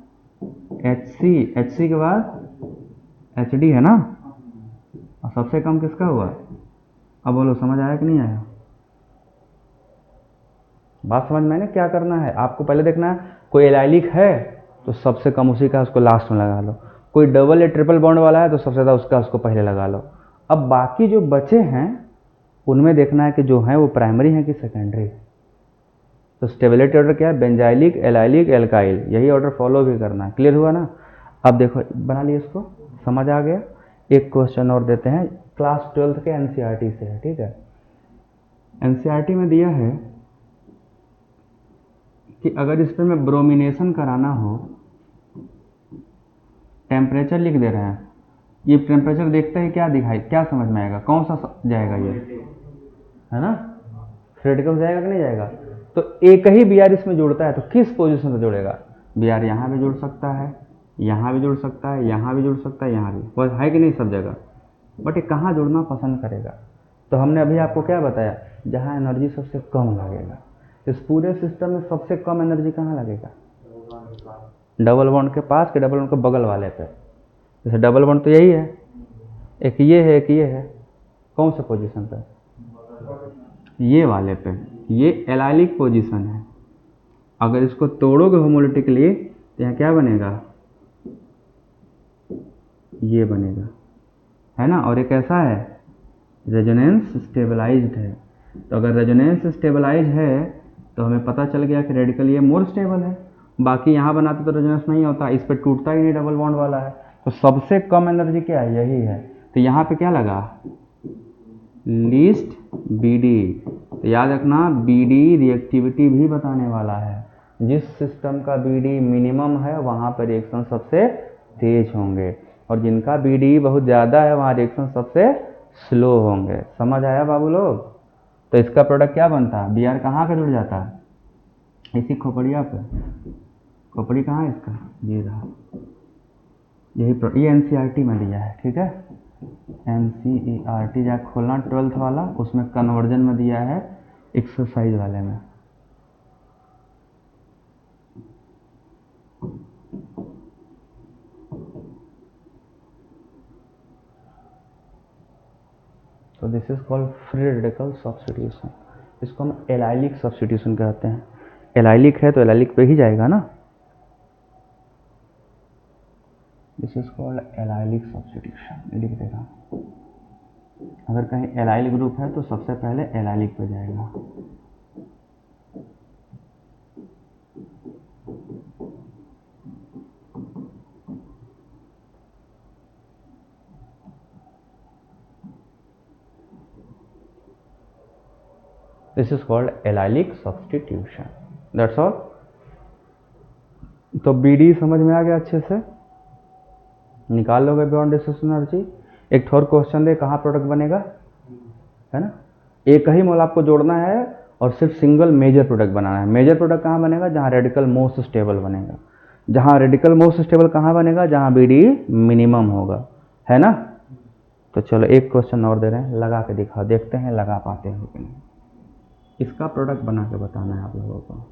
A: एच सी के बाद एच डी है ना, और सबसे कम किसका हुआ। अब बोलो समझ आया कि नहीं आया, बात समझ में ना। क्या करना है आपको, पहले देखना है कोई एलाइलिक है तो सबसे कम उसी का, उसको लास्ट में लगा लो। कोई डबल या ट्रिपल बॉन्ड वाला है तो सबसे ज़्यादा उसका, उसको पहले लगा लो। अब बाकी जो बचे हैं उनमें देखना है कि जो है वो प्राइमरी है कि सेकेंडरी। तो स्टेबिलिटी ऑर्डर क्या है, बेंजाइलिक, एलाइलिक, एल्काइल, यही ऑर्डर फॉलो भी करना है। क्लियर हुआ ना। अब देखो बना लिए इसको, समझ आ गया। एक क्वेश्चन और देते हैं, क्लास 12 के एनसीईआरटी से है, ठीक है। एनसीईआरटी में दिया है कि अगर इस पर मैं ब्रोमिनेशन कराना हो, टेम्परेचर लिख दे रहे हैं, ये टेम्परेचर देखते ही क्या दिखाई, क्या समझ में आएगा, कौन सा जाएगा ये, है ना, क्रिटिकल जाएगा कि नहीं जाएगा। तो एक ही बी आर इसमें जुड़ता है, तो किस पोजीशन से जुड़ेगा, बी आर यहाँ भी जुड़ सकता है, यहाँ भी जुड़ सकता है, यहाँ भी जुड़ सकता है, यहाँ भी, बस है कि नहीं सब जगह। बट ये कहाँ जुड़ना पसंद करेगा। तो हमने अभी आपको क्या बताया, जहाँ एनर्जी सबसे कम लगेगा। इस पूरे सिस्टम में सबसे कम एनर्जी कहाँ लगेगा, डबल बॉन्ड के पास के डबल बॉन्ड के बगल वाले पे। जैसे डबल बॉन्ड तो यही है, एक ये है एक ये है, कौन से पोजीशन पे, ये वाले पे, ये एलाइलिक पोजीशन है। अगर इसको तोड़ोगे होमोलिटिकली तो यहाँ क्या बनेगा, ये बनेगा, है ना। और ये कैसा है, रेजोनेंस स्टेबलाइज्ड है। तो अगर रेजोनेंस स्टेबलाइज है तो हमें पता चल गया कि रेडिकल ये मोर स्टेबल है। बाकी यहाँ बनाते तो रेजोनेंस नहीं होता, इस पर टूटता ही नहीं, डबल बॉन्ड वाला है। तो सबसे कम एनर्जी क्या है, यही है। तो यहाँ पे क्या लगा, लीस्ट बी डी। तो याद रखना बी डी रिएक्टिविटी भी बताने वाला है। जिस सिस्टम का बी डी मिनिमम है वहाँ पर रिएक्शन सबसे तेज होंगे, और जिनका बी डी बहुत ज़्यादा है वहाँ रिएक्शन सबसे स्लो होंगे। समझ आया बाबू लोग। तो इसका प्रोडक्ट क्या बनता है, बी आर कहाँ का जुड़ जाता है, इसी खोपड़िया पे, खोपड़ी कहाँ है इसका, ये रहा, ये NCERT में दिया है, ठीक है। NCERT जा खोलना 12th वाला, उसमें कन्वर्जन में दिया है एक्सरसाइज वाले में। तो this is called free radical substitution. इसको हम एलाइलिक सब्स्टिट्यूशन कहते हैं। एलाइलिक है तो एलाइलिक पे ही जाएगा ना, this is called allylic substitution, लिख देगा। अगर कहीं एलाइल ग्रुप है तो सबसे पहले एलाइलिक पे जाएगा। This is called allylic substitution, that's all. तो BD समझ में आ गया अच्छे से, निकाल लोगे बॉन्ड डिस्ट्रीब्यूशन एनर्जी। एक और क्वेश्चन दे, कहाँ प्रोडक्ट बनेगा, है ना, एक ही मोल आपको जोड़ना है और सिर्फ सिंगल मेजर प्रोडक्ट बनाना है। मेजर प्रोडक्ट कहाँ बनेगा, जहाँ रेडिकल मोस्ट स्टेबल बनेगा। जहाँ रेडिकल मोस्ट स्टेबल कहाँ बनेगा, जहाँ BD मिनिमम होगा, है ना। तो चलो एक क्वेश्चन और दे रहे हैं, लगा के दिखाओ, देखते हैं लगा पाते हो कि नहीं। इसका प्रोडक्ट बना के बताना है आप लोगों को।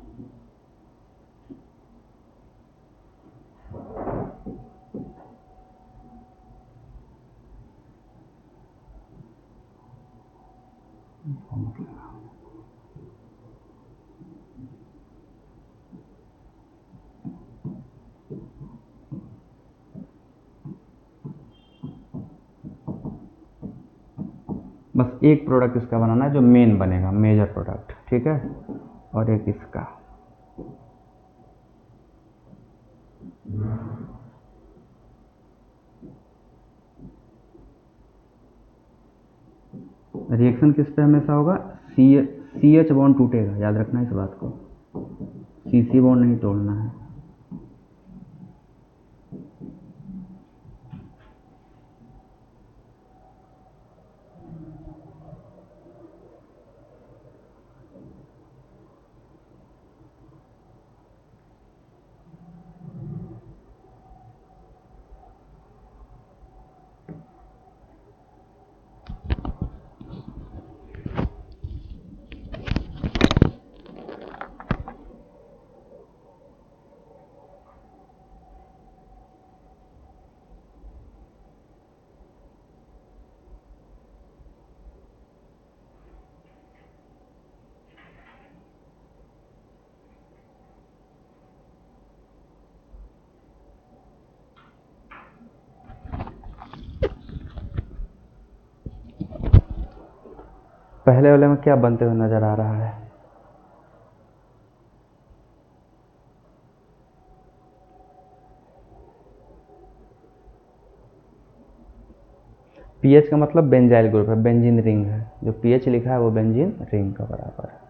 A: बस एक प्रोडक्ट इसका बनाना है जो मेन बनेगा, मेजर प्रोडक्ट, ठीक है। और एक इसका, रिएक्शन किस पे हमेशा होगा, CH बॉन्ड टूटेगा, याद रखना इस बात को, CC बॉन्ड नहीं तोड़ना है। पहले वाले में क्या बनते हुए नजर आ रहा है, पीएच का मतलब बेंजाइल ग्रुप है, बेंजीन रिंग है, जो पीएच लिखा है वो बेंजीन रिंग का बराबर है।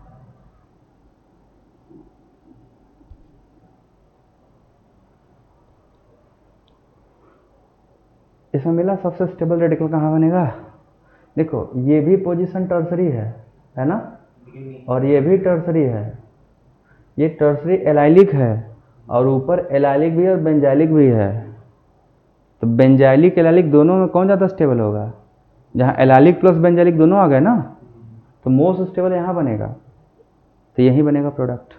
A: इसमें मिला सबसे स्टेबल रेडिकल कहाँ बनेगा, देखो ये भी पोजीशन टर्सरी है ना, और ये भी टर्सरी है, ये टर्सरी एलाइलिक है और ऊपर एलाइलिक भी है और बेंजाइलिक भी है। तो बेंजाइलिक एलाइलिक दोनों में कौन ज़्यादा स्टेबल होगा, जहाँ एलाइलिक प्लस बेंजाइलिक दोनों आ गए ना, तो मोस्ट स्टेबल यहाँ बनेगा, तो यही बनेगा प्रोडक्ट।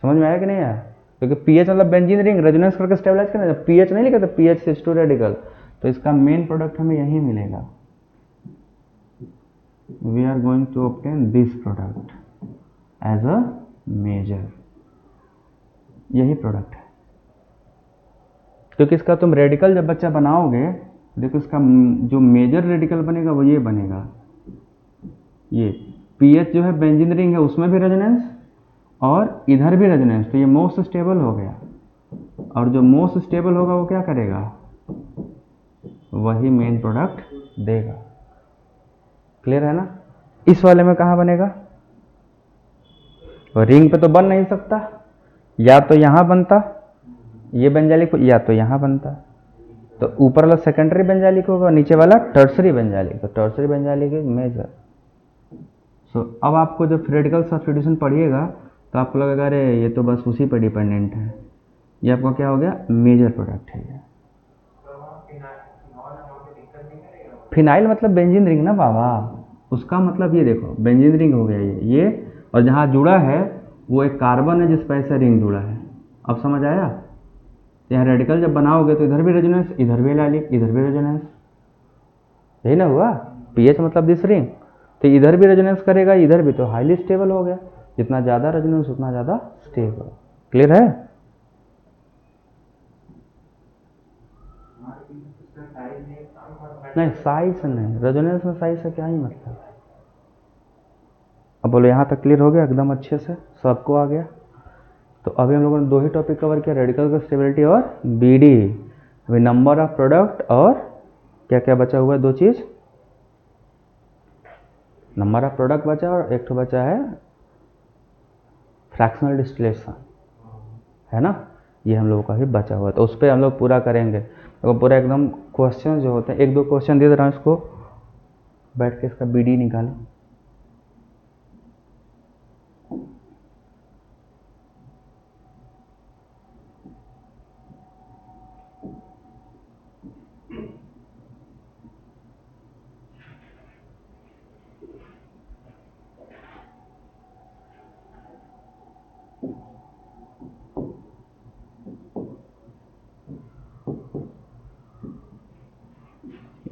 A: समझ में आया कि नहीं आया, क्योंकि पीएच मतलब बेंजीन रिंग रेजोनेंस करके स्टेबलाइज करना, जब पीएच नहीं लिखा तो पीएच H2 रेडिकल, तो इसका मेन प्रोडक्ट हमें यही मिलेगा। We are going to obtain this product as a major, यही प्रोडक्ट है। क्योंकि इसका तुम रेडिकल जब बच्चा बनाओगे, देखो इसका जो मेजर रेडिकल बनेगा वो ये बनेगा, ये पीएच जो है बेंजीन रिंग है उसमें भी रेजोनेंस और इधर भी रेजोनेंस, तो ये मोस्ट स्टेबल हो गया, और जो मोस्ट स्टेबल होगा वो क्या करेगा, वही मेन प्रोडक्ट देगा। क्लियर है ना। इस वाले में कहाँ बनेगा, और रिंग पे तो बन नहीं सकता, या तो यहां बनता ये बेंजाइलिक, या तो यहां बनता, तो ऊपर वाला सेकेंडरी बेंजाइलिक होगा, नीचे वाला टर्सरी बेंजाइलिक, तो टर्सरी बेंजाइलिक इज मेजर। सो अब आपको जब रेडिकल सब्स्टिट्यूशन पढ़िएगा तो आपको लगेगा अरे ये तो बस उसी पर डिपेंडेंट है। ये आपका क्या हो गया, मेजर प्रोडक्ट है ये। फिनाइल मतलब बेंजीन रिंग ना बाबा, उसका मतलब ये देखो बेंजीन रिंग हो गया ये, और जहाँ जुड़ा है वो एक कार्बन है जिस पर ऐसा रिंग जुड़ा है। अब समझ आया? यहाँ रेडिकल जब बनाओगे तो इधर भी रेजोनेंस, इधर भी एलाइलिक, इधर भी रेजोनेंस, यही ना हुआ। पीएच मतलब दिस रिंग, तो इधर भी रेजोनेंस करेगा, इधर भी, तो हाईली स्टेबल हो गया। जितना ज़्यादा रेजोनेंस उतना ज़्यादा स्टेबल। क्लियर है? नहीं, साइज से नहीं, रेजोनेंस में साइज से क्या ही मतलब है। अब बोलो यहाँ तक क्लियर हो गया एकदम अच्छे से, सबको आ गया? तो अभी हम लोगों ने दो ही टॉपिक कवर किया, रेडिकल का स्टेबिलिटी और बीडी। अभी नंबर ऑफ प्रोडक्ट और क्या क्या बचा हुआ है, दो चीज़, नंबर ऑफ प्रोडक्ट बचा और एक तो बचा है फ्रैक्शनल डिस्टिलेशन, है ना? ये हम लोगों का ही बचा हुआ है, तो उस पर हम लोग पूरा करेंगे। तो पूरा एकदम क्वेश्चन जो होते हैं, एक दो क्वेश्चन दे दे रहा हूँ, इसको बैठ के इसका बीडी निकालो।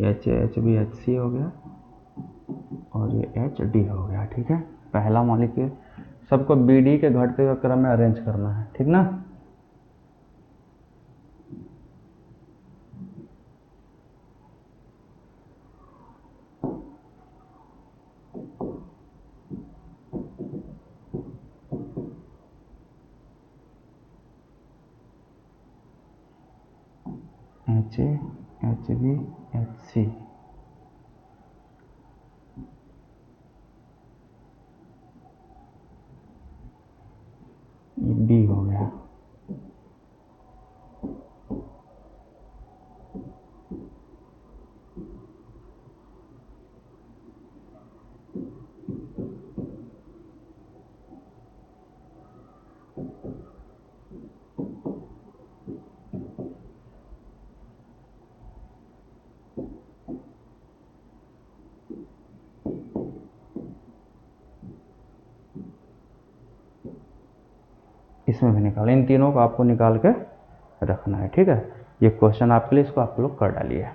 A: HB HC हो गया और ये HD हो गया, ठीक है। पहला मॉलिक्यूल, सबको BD के घटते हुए क्रम में अरेंज करना है, ठीक ना? HA HB HC, ये D हो गया। इसमें भी निकाल, इन तीनों को आपको निकाल के रखना है, ठीक है। ये क्वेश्चन आपके लिए, इसको आप लोग कर डालिए।